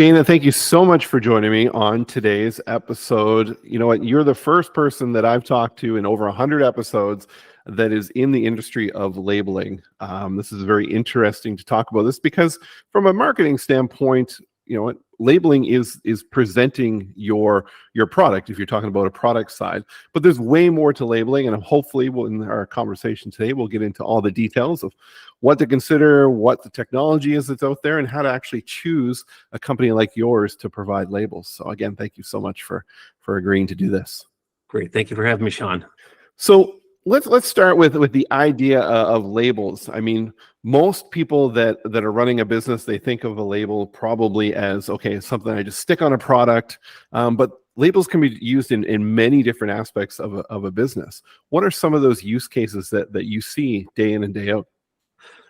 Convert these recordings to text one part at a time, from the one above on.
Dana, thank you so much for joining me on today's episode. You know what? You're the first person that I've talked to in over 100 episodes that is in the industry of labeling. This is very interesting to talk about this because from a marketing standpoint, you know what? Labeling is presenting your product if you're talking about a product side, but there's way more to labeling, and hopefully in our conversation today we'll get into all the details of what to consider, what the technology is that's out there, and how to actually choose a company like yours to provide labels. So again, thank you so much for agreeing to do this. Great, thank you for having me, Sean. So let's start with the idea of labels. I mean, most people that are running a business, they think of a label probably as, okay, something I just stick on a product, but labels can be used in many different aspects of a business. What are some of those use cases that you see day in and day out?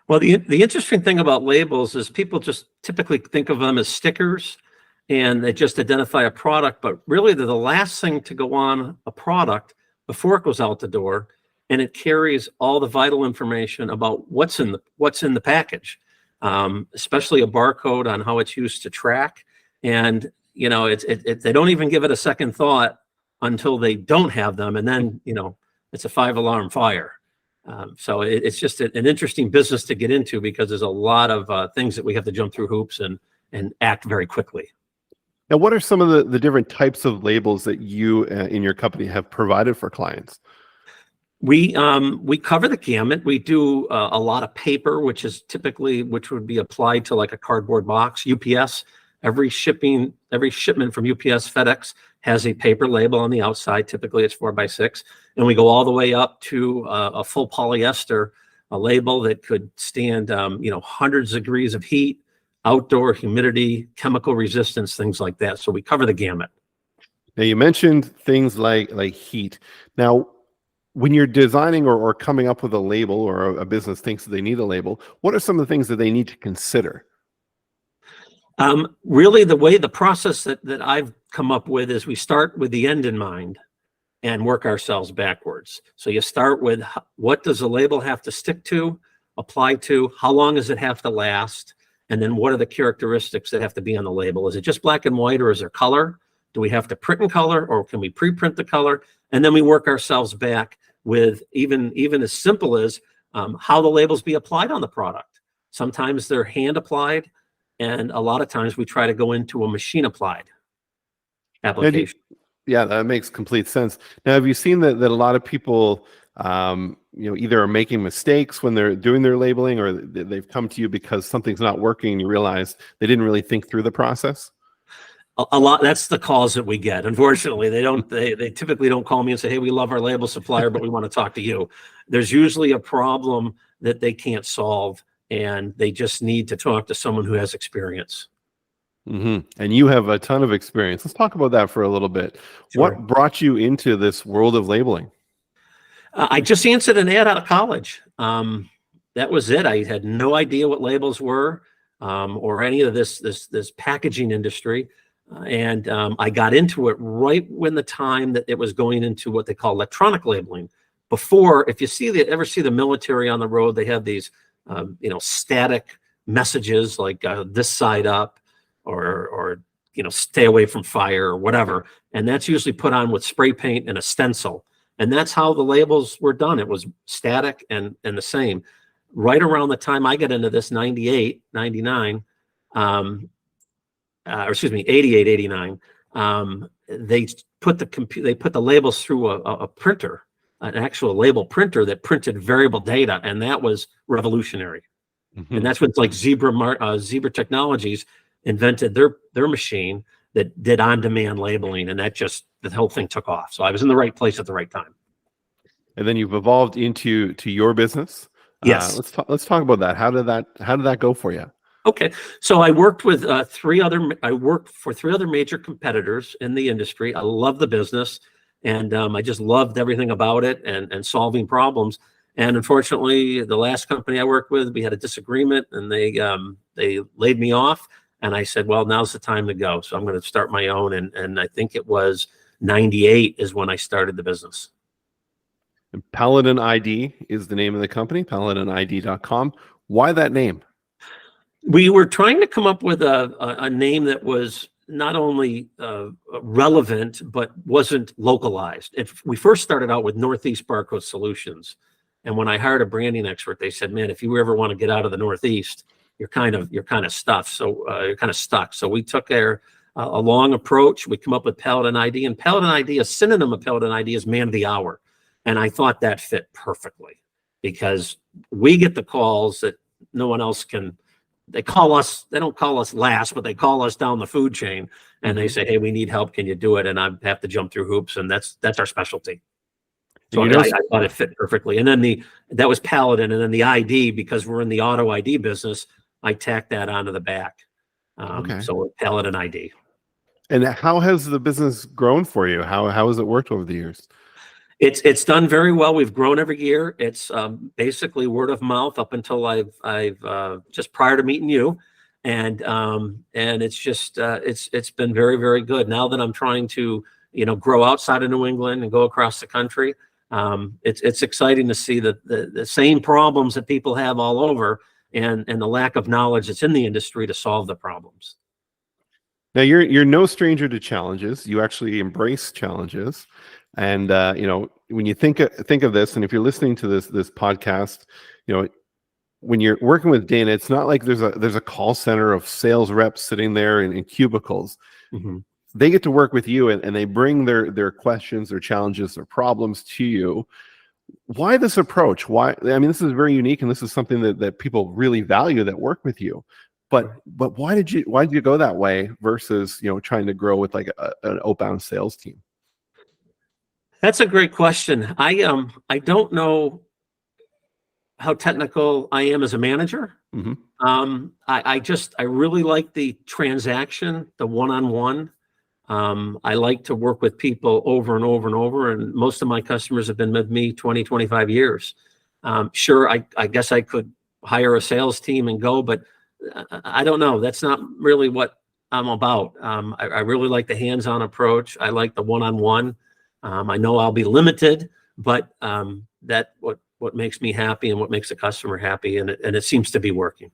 Well, the interesting thing about labels is people just typically think of them as stickers, and they just identify a product, but really they're the last thing to go on a product before it goes out the door. And it carries all the vital information about what's in the package, especially a barcode on how it's used to track. And you know, they don't even give it a second thought until they don't have them, and then you know it's a 5-alarm fire. So it's just an interesting business to get into because there's a lot of things that we have to jump through hoops and act very quickly. Now, what are some of the different types of labels that you in your company have provided for clients? We cover the gamut. We do a lot of paper, which would be applied to like a cardboard box. UPS, every shipment from UPS, FedEx has a paper label on the outside. Typically it's 4x6, and we go all the way up to a full polyester, a label that could stand you know, hundreds of degrees of heat, outdoor humidity, chemical resistance, things like that. So we cover the gamut. Now you mentioned things like heat. Now, when you're designing or coming up with a label, or a business thinks that they need a label, what are some of the things that they need to consider? Really, the process that I've come up with is we start with the end in mind and work ourselves backwards. So you start with what does the label have to stick to, apply to, how long does it have to last, and then what are the characteristics that have to be on the label? Is it just black and white, or is there color? Do we have to print in color, or can we pre-print the color? And then we work ourselves back with even as simple as how the labels be applied on the product. Sometimes they're hand applied, and a lot of times we try to go into a machine applied application. Yeah, that makes complete sense. Now, have you seen that a lot of people, you know, either are making mistakes when they're doing their labeling, or they've come to you because something's not working and you realize they didn't really think through the process? A lot. That's the calls that we get. Unfortunately, they typically don't call me and say, hey, we love our label supplier, but we want to talk to you. There's usually a problem that they can't solve, and they just need to talk to someone who has experience. Mm-hmm. And you have a ton of experience. Let's talk about that for a little bit. Sure. What brought you into this world of labeling? I just answered an ad out of college. That was it. I had no idea what labels were, or any of this packaging industry. And I got into it right when the time that it was going into what they call electronic labeling. Before, if you ever see the military on the road, they have these you know, static messages like this side up, or you know, stay away from fire, or whatever. And that's usually put on with spray paint and a stencil. And that's how the labels were done. It was static and the same. Right around the time I got into this, 98, 99, or excuse me, 88, 89, they put the labels through a printer, an actual label printer that printed variable data, and that was revolutionary. Mm-hmm. And that's when like Zebra Technologies invented their machine that did on-demand labeling, and the whole thing took off. So I was in the right place at the right time. And then you've evolved into your business. Yes. Let's talk about that. How did that go for you? Okay, so I worked with three other major competitors in the industry. I love the business, and I just loved everything about it and solving problems. And unfortunately, the last company I worked with, we had a disagreement, and they laid me off. And I said, well, now's the time to go. So I'm going to start my own. And I think it was 98 is when I started the business. And PaladinID is the name of the company, PaladinID.com. Why that name? We were trying to come up with a name that was not only relevant, but wasn't localized. If we first started out with Northeast Barcode Solutions, and when I hired a branding expert, they said, "Man, if you ever want to get out of the Northeast, you're kind of stuffed. So you're kind of stuck." So we took a long approach. We come up with PaladinID, and PaladinID, a synonym of PaladinID, is man of the hour, and I thought that fit perfectly because we get the calls that no one else can. They call us, they don't call us last, but they call us down the food chain and they say, "Hey, we need help. Can you do it?" And I have to jump through hoops, and that's our specialty. So I thought it fit perfectly. And then that was Paladin, and then the ID, because we're in the auto ID business, I tacked that onto the back. So Paladin ID. And how has the business grown for you? How has it worked over the years? It's done very well. We've grown every year. It's basically word of mouth up until I've just prior to meeting you, and it's just it's been very, very good. Now that I'm trying to grow outside of New England and go across the country, it's exciting to see the same problems that people have all over, and the lack of knowledge that's in the industry to solve the problems. Now you're no stranger to challenges. You actually embrace challenges. And when you think of this, and if you're listening to this podcast, when you're working with Dana, it's not like there's a call center of sales reps sitting there in cubicles. Mm-hmm. They get to work with you, and they bring their questions, their challenges, their problems to you. Why this approach? Why? I mean, this is very unique, and this is something that people really value that work with you. But why did you go that way versus trying to grow with like an outbound sales team? That's a great question. I don't know how technical I am as a manager. Mm-hmm. I really like the transaction, the one-on-one. I like to work with people over and over and over, and most of my customers have been with me 20, 25 years. Sure, I guess I could hire a sales team and go, but I don't know. That's not really what I'm about. I really like the hands-on approach. I like the one-on-one. I know I'll be limited, but that what makes me happy and what makes the customer happy, and it seems to be working.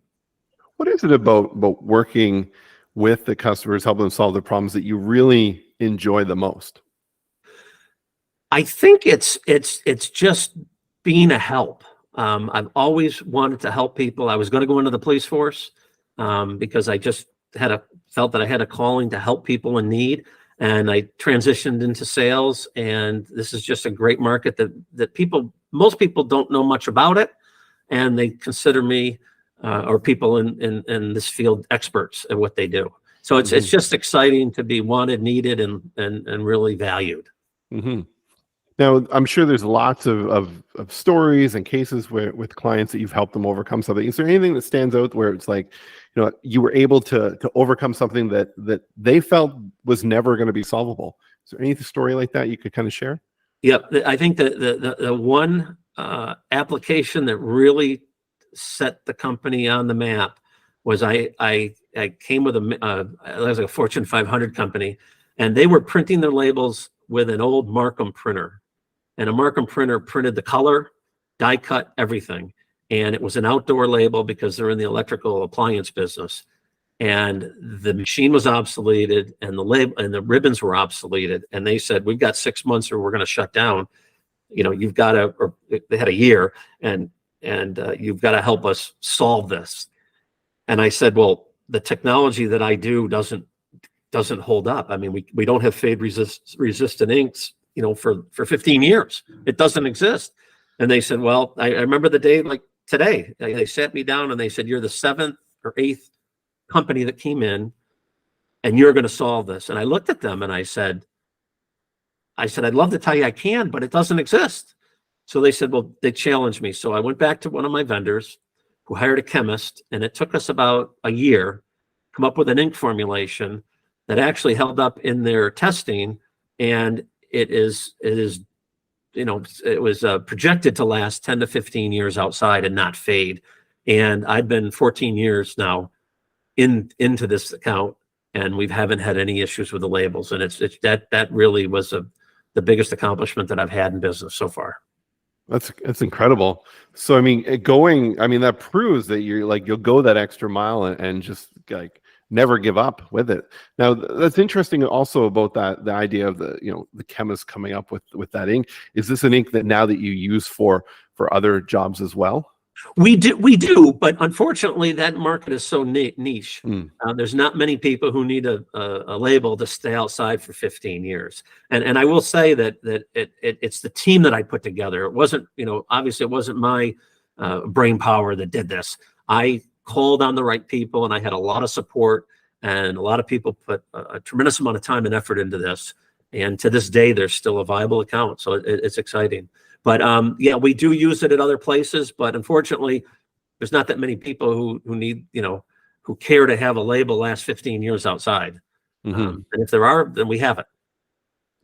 What is it about working with the customers, helping them solve the problems, that you really enjoy the most? I think it's just being a help. I've always wanted to help people. I was going to go into the police force because I just felt that I had a calling to help people in need. And I transitioned into sales, and this is just a great market that most people don't know much about it, and they consider me or people in this field experts at what they do. So it's just exciting to be wanted, needed, and really valued. Mm-hmm. Now, I'm sure there's lots of stories and cases with clients that you've helped them overcome something. Is there anything that stands out where it's like, you were able to overcome something that they felt was never going to be solvable? Is there any story like that you could kind of share? Yep. I think the one application that really set the company on the map was I came with it was a Fortune 500 company, and they were printing their labels with an old Markham printer. And a Markham printer printed the color, die cut, everything. And it was an outdoor label because they're in the electrical appliance business. And the machine was obsoleted, and the label and the ribbons were obsoleted. And they said, "We've got 6 months or we're going to shut down. You've got to," or they had a year, and you've got to help us solve this. And I said, "Well, the technology that I do doesn't hold up. I mean, we don't have fade resistant inks, for 15 years. It doesn't exist." And they said, "Well," I remember the day like today, they sat me down and they said, "You're the 7th or 8th company that came in, and you're going to solve this." And I looked at them and I said, "I'd love to tell you I can, but it doesn't exist." So they said, well, they challenged me. So I went back to one of my vendors who hired a chemist, and it took us about a year come up with an ink formulation that actually held up in their testing. And it was projected to last 10 to 15 years outside and not fade. And I've been 14 years now into this account, and we haven't had any issues with the labels. And that really was the biggest accomplishment that I've had in business so far. That's incredible. So I mean, that proves that you're like you'll go that extra mile and just like never give up with it. Now that's interesting also about the idea of the chemist coming up with that ink. Is this an ink that now that you use for other jobs as well? We do, but unfortunately, that market is so niche. Mm. There's not many people who need a label to stay outside for 15 years. And I will say that it's the team that I put together. It wasn't, obviously it wasn't my brain power that did this. I called on the right people, and I had a lot of support, and a lot of people put a tremendous amount of time and effort into this. And to this day, there's still a viable account. So it's exciting. But yeah, we do use it at other places, but unfortunately, there's not that many people who need, who care to have a label last 15 years outside. Mm-hmm. And if there are, then we have it.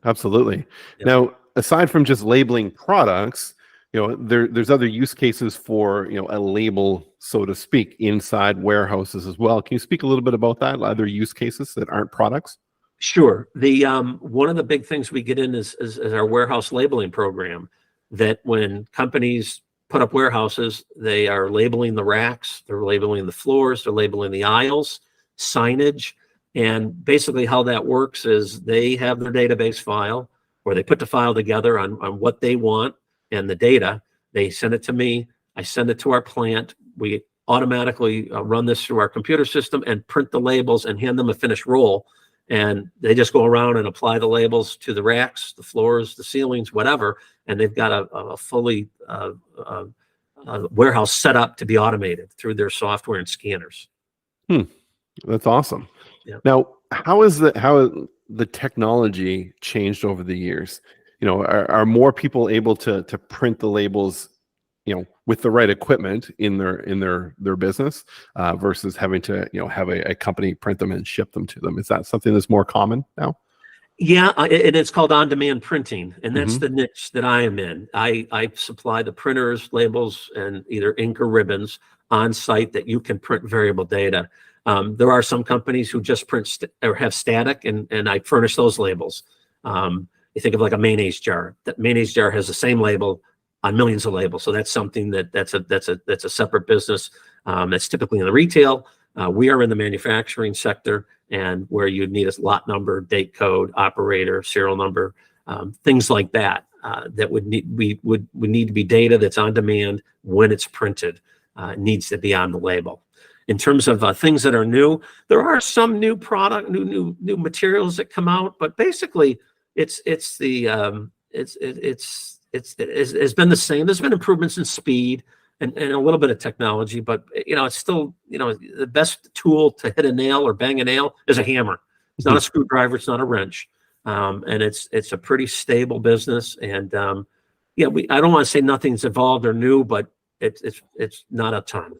Absolutely. Yeah. Now, aside from just labeling products, there's other use cases for a label, so to speak, inside warehouses as well. Can you speak a little bit about that? Other use cases that aren't products? Sure. The one of the big things we get in is our warehouse labeling program. That when companies put up warehouses, they are labeling the racks, they're labeling the floors, they're labeling the aisles, signage. And basically how that works is they have their database file, or they put the file together on what they want and the data. They send it to me. I send it to our plant. We automatically run this through our computer system and print the labels and hand them a finished roll. And they just go around and apply the labels to the racks, the floors, the ceilings, whatever. And they've got a fully warehouse set up to be automated through their software and scanners. That's awesome. Yeah. Now, how has the technology changed over the years? Are more people able to print the labels, with the right equipment in their business versus having to have a company print them and ship them to them? Is that something that's more common now? Yeah, and it's called on-demand printing, and that's the niche that I am in. I supply the printers, labels, and either ink or ribbons on site that you can print variable data. There are some companies who just print or have static, and I furnish those labels. You think of like a mayonnaise jar. That mayonnaise jar has the same label on millions of labels, so that's something that's a separate business. That's typically in the retail. We are in the manufacturing sector, and where you need a lot number, date code, operator, serial number, things like that. That would need to be data that's on demand when it's printed. It needs to be on the label. In terms of things that are new, there are some new materials that come out, but basically, it's been the same. There's been improvements in speed and a little bit of technology, but it's still, the best tool to hit a nail or bang a nail is a hammer. It's not a screwdriver, it's not a wrench. And it's a pretty stable business. And yeah, I don't want to say nothing's evolved or new, but it's not a ton.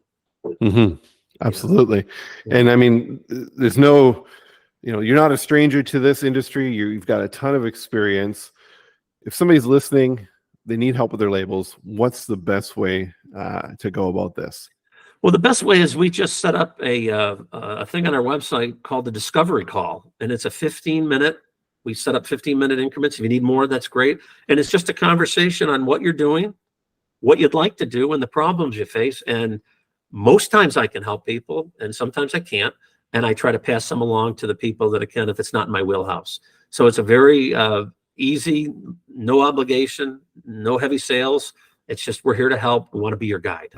Absolutely. Yeah. And I mean, there's no, you're not a stranger to this industry. You've got a ton of experience. If somebody's listening, they need help with their labels, what's the best way to go about this? Well, the best way is we just set up a thing on our website called the Discovery Call, and it's a 15-minute. We set up 15-minute increments. If you need more, that's great. And it's just a conversation on what you're doing, what you'd like to do, and the problems you face. And most times I can help people, and sometimes I can't. And I try to pass them along to the people that I can if it's not in my wheelhouse. So it's a very easy, no obligation, no heavy sales. It's just we're here to help. We want to be your guide.